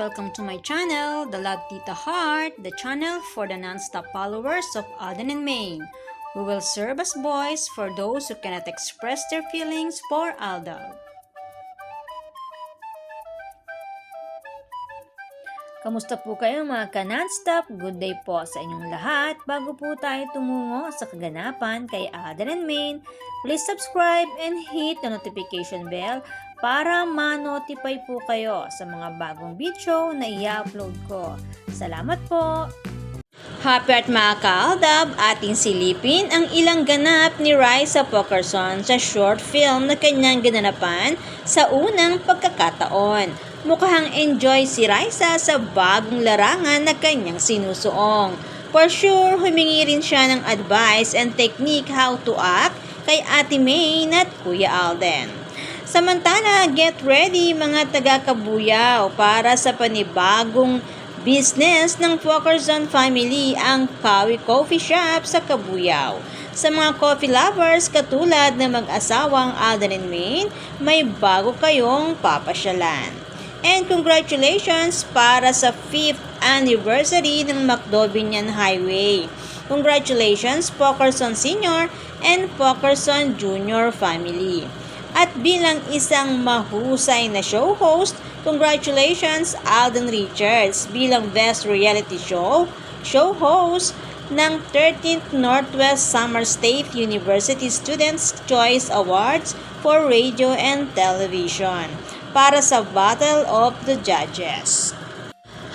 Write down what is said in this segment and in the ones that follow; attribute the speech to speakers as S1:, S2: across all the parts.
S1: welcome to my channel, The Love Tita Heart, the channel for the non-stop followers of Alden and Maine, who will serve as voice for those who cannot express their feelings for Aldab. Kamusta po kayo mga ka-non-stop? Good day po sa inyong lahat. Bago po tayo tumungo sa kaganapan kay Alden and Maine, please subscribe and hit the notification bell para ma-notify po kayo sa mga bagong video na i-upload ko. Salamat po! Happy at mga ka-Aldab, ating silipin ang ilang ganap ni Raisa Pokerson sa short film na kanyang ginanapan sa unang pagkakataon. Mukhang enjoy si Raisa sa bagong larangan na kanyang sinusuong. For sure, humingi rin siya ng advice and technique how to act kay Ate Maine at Kuya Alden. Samantala, get ready mga taga-Kabuyaw para sa panibagong business ng Pokerson family, ang Kawi Coffee Shop sa Kabuyaw. Sa mga coffee lovers katulad ng mag-asawang Alden and Maine, may bago kayong papasyalan. And congratulations para sa 5th anniversary ng Macdobinian Highway. Congratulations Pokerson Senior and Pokerson Junior family. At bilang isang mahusay na show host, congratulations Alden Richards bilang Best Reality Show host ng 13th Northwest Summer State University Students' Choice Awards for Radio and Television para sa Battle of the Judges.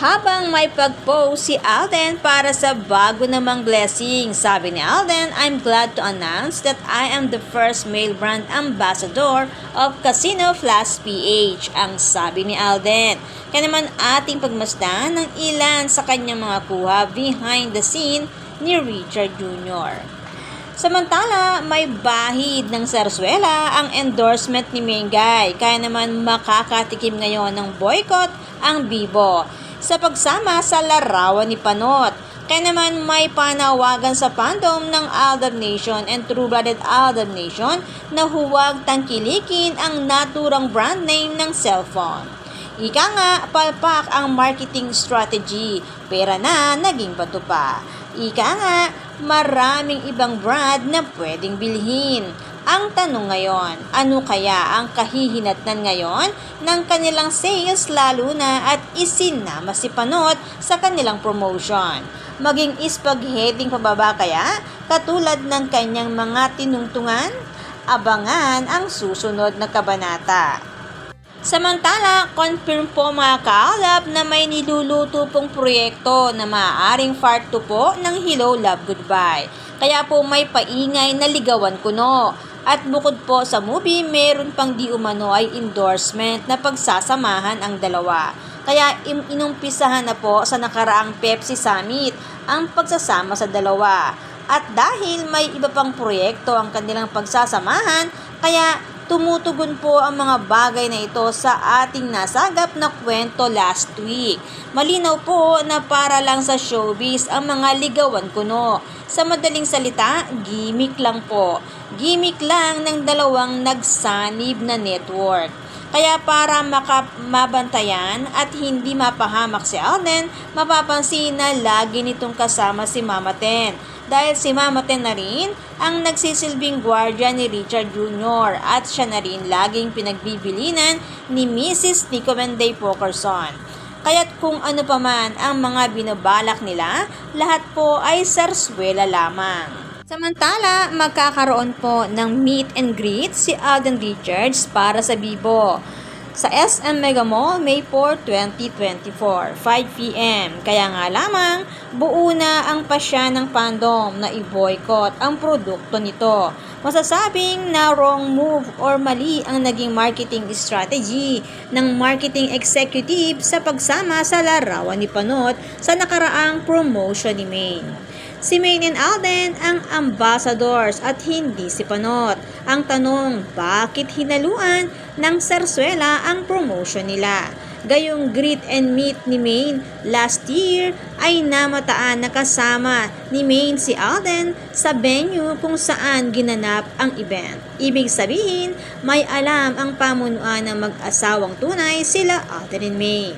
S1: Habang may pag-post si Alden para sa bago namang blessing, sabi ni Alden, "I'm glad to announce that I am the first male brand ambassador of Casino Flash PH," ang sabi ni Alden. Kaya naman ating pagmasdan ng ilan sa kanyang mga kuha behind the scene ni Richard Jr. Samantala, may bahid ng Sarsuela ang endorsement ni Mengay, kaya naman makakatikim ngayon ng boycott ang Bibo sa pagsama sa larawan ni Panot. Kaya naman may panawagan sa fandom ng Aldab Nation and True-Blooded Aldab Nation na huwag tangkilikin ang naturang brand name ng cellphone. Ika nga, palpak ang marketing strategy, pera na naging bato pa. Ika nga, maraming ibang brand na pwedeng bilhin. Ang tanong ngayon, ano kaya ang kahihinatnan ngayon ng kanilang sales lalo na at isinama si Panot sa kanilang promotion? Maging spagheting pababa kaya katulad ng kanyang mga tinungtungan? Abangan ang susunod na kabanata. Samantala, confirm po mga ka-Aldab na may niluluto pong proyekto na maaaring part 2 po ng Hello Love Goodbye. Kaya po may paingay na ligawan kuno. At bukod po sa movie, meron pang di umano ay endorsement na pagsasamahan ang dalawa. Kaya inumpisahan na po sa nakaraang Pepsi Summit ang pagsasama sa dalawa. At dahil may iba pang proyekto ang kanilang pagsasamahan, kaya tumutugon po ang mga bagay na ito sa ating nasagap na kwento last week. Malinaw po na para lang sa showbiz ang mga ligawan kuno. Sa madaling salita, gimmick lang po. Gimmick lang ng dalawang nagsanib na network. Kaya para mabantayan at hindi mapahamak si Alden, mapapansin na lagi nitong kasama si Mama Ten. Dahil si Mama Ten na rin ang nagsisilbing gwardiya ni Richard Jr. at siya na rin laging pinagbibilinan ni Mrs. Nico Menday Pokerson. Kaya't kung ano pa man ang mga binabalak nila, lahat po ay sarsuela lamang. Samantala, magkakaroon po ng meet and greet si Alden Richards para sa Bibo sa SM Mega Mall, May 4, 2024, 5 p.m. Kaya nga lamang, buo na ang pasya ng fandom na i-boycott ang produkto nito. Masasabing na wrong move or mali ang naging marketing strategy ng marketing executive sa pagsama sa larawan ni Panot sa nakaraang promotion ni Maine. Si Maine and Alden ang ambassadors at hindi si Panot. Ang tanong, bakit hinaluan ng Sarsuela ang promotion nila? Gayong greet and meet ni Maine last year ay namataan na kasama ni Maine si Alden sa venue kung saan ginanap ang event. Ibig sabihin, may alam ang pamunuan ng mag-asawang tunay sila Alden and Maine.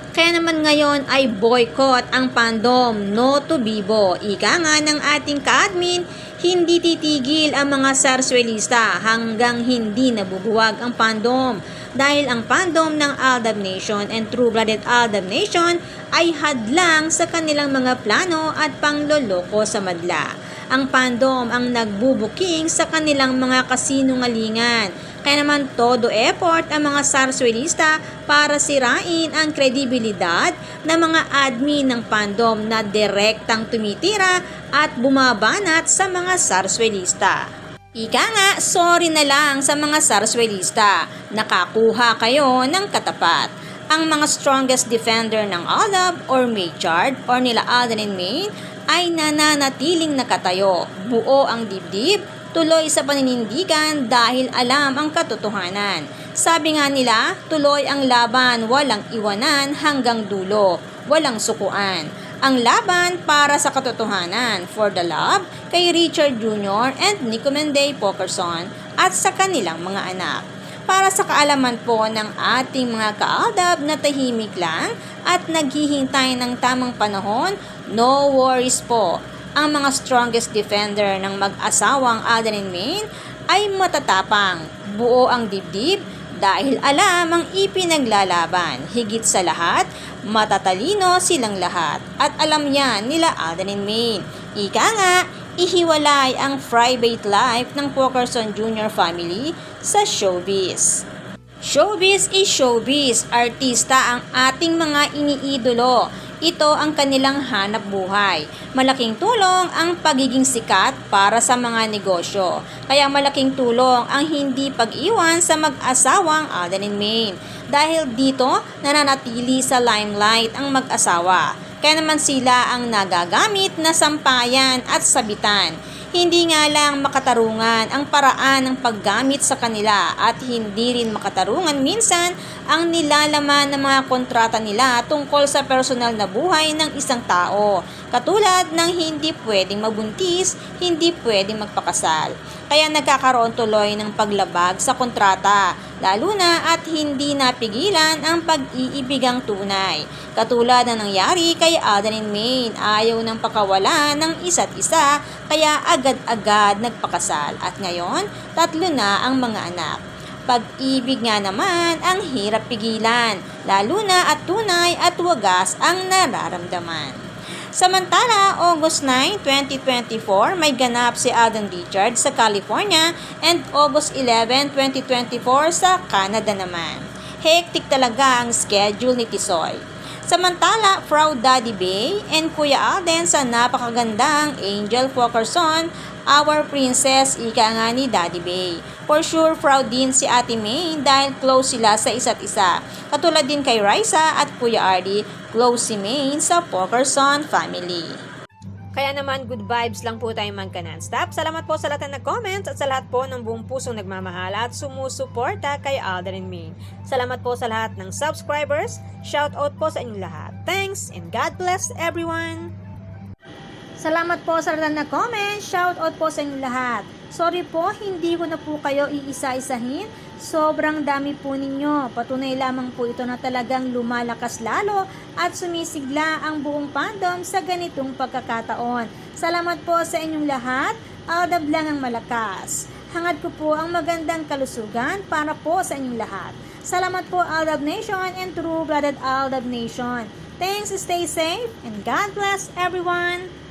S1: Kaya naman ngayon ay boycott ang fandom, no to Bibo. Ika nga ng ating ka-admin, hindi titigil ang mga sarswelista hanggang hindi nabubuwag ang fandom. Dahil ang fandom ng Aldab Nation and True-Blooded Aldab Nation ay hadlang sa kanilang mga plano at pangloloko sa madla. Ang fandom ang nagbubuking sa kanilang mga kasinungalingan. Kaya naman todo effort ang mga sarswelista para sirain ang kredibilidad ng mga admin ng fandom na direktang tumitira at bumabanat sa mga sarswelista. Ika nga, sorry na lang sa mga sarswelista, nakakuha kayo ng katapat. Ang mga strongest defender ng Aldab or Maychard or nila Alden and Maine ay nananatiling nakatayo, buo ang dibdib, tuloy sa paninindigan dahil alam ang katotohanan. Sabi nga nila, tuloy ang laban, walang iwanan hanggang dulo, walang sukuan. Ang laban para sa katotohanan, for the love, kay Richard Jr. and Nico Menday Pokerson at sa kanilang mga anak. Para sa kaalaman po ng ating mga kaaldab na tahimik lang at naghihintay ng tamang panahon, no worries po. Ang mga strongest defender ng mag-asawang Alden and Maine ay matatapang, buo ang dibdib dahil alam ang ipinaglalaban. Higit sa lahat, matatalino silang lahat at alam yan nila Alden and Maine. Ika nga, ihiwalay ang private life ng Pokerson Jr. family sa showbiz. Showbiz is showbiz. Artista ang ating mga iniidolo. Ito ang kanilang hanap buhay. Malaking tulong ang pagiging sikat para sa mga negosyo. Kaya malaking tulong ang hindi pag-iwan sa mag-asawang Alden and Maine. Dahil dito, nananatili sa limelight ang mag-asawa. Kaya naman sila ang nagagamit na sampayan at sabitan. Hindi nga lang makatarungan ang paraan ng paggamit sa kanila at hindi rin makatarungan minsan ang nilalaman ng mga kontrata nila tungkol sa personal na buhay ng isang tao. Katulad ng hindi pwedeng mabuntis, hindi pwedeng magpakasal. Kaya nagkakaroon tuloy ng paglabag sa kontrata, lalo na at hindi napigilan ang pag-iibigang tunay. Katulad na nangyari kay Alden and Maine, ayaw ng pakawalan ng isa't isa, kaya agad-agad nagpakasal. At ngayon, 3 na ang mga anak. Pag-ibig nga naman ang hirap pigilan, lalo na at tunay at wagas ang nararamdaman. Samantala, August 9, 2024, may ganap si Alden Richard sa California and August 11, 2024 sa Canada naman. Hectic talaga ang schedule ni Tisoy. Samantala, Proud Daddy Bay and Kuya Alden sa napakagandang Angel Pokerson, our princess, ika nga ni Daddy Bay. For sure, proud din si Ate May dahil close sila sa isa't isa. Katulad din kay Raisa at Kuya Ardy, close si May sa Pokerson family. Kaya naman, good vibes lang po tayo magka-non-stop. Salamat po sa lahat na nag-comments at sa lahat po ng buong pusong nagmamahal at sumusuporta kay Alden and Maine. Salamat po sa lahat ng subscribers. Shout out po sa inyong lahat. Thanks and God bless everyone! Salamat po sa lahat na nag-comment. Shout out po sa inyong lahat. Sorry po, hindi ko na po kayo iisa-isahin. Sobrang dami po ninyo. Patunay lamang po ito na talagang lumalakas lalo at sumisigla ang buong fandom sa ganitong pagkakataon. Salamat po sa inyong lahat. Aldab lang ang malakas. Hangad ko po ang magandang kalusugan para po sa inyong lahat. Salamat po Aldab Nation and True-Blooded Aldab Nation. Thanks, stay safe, and God bless everyone!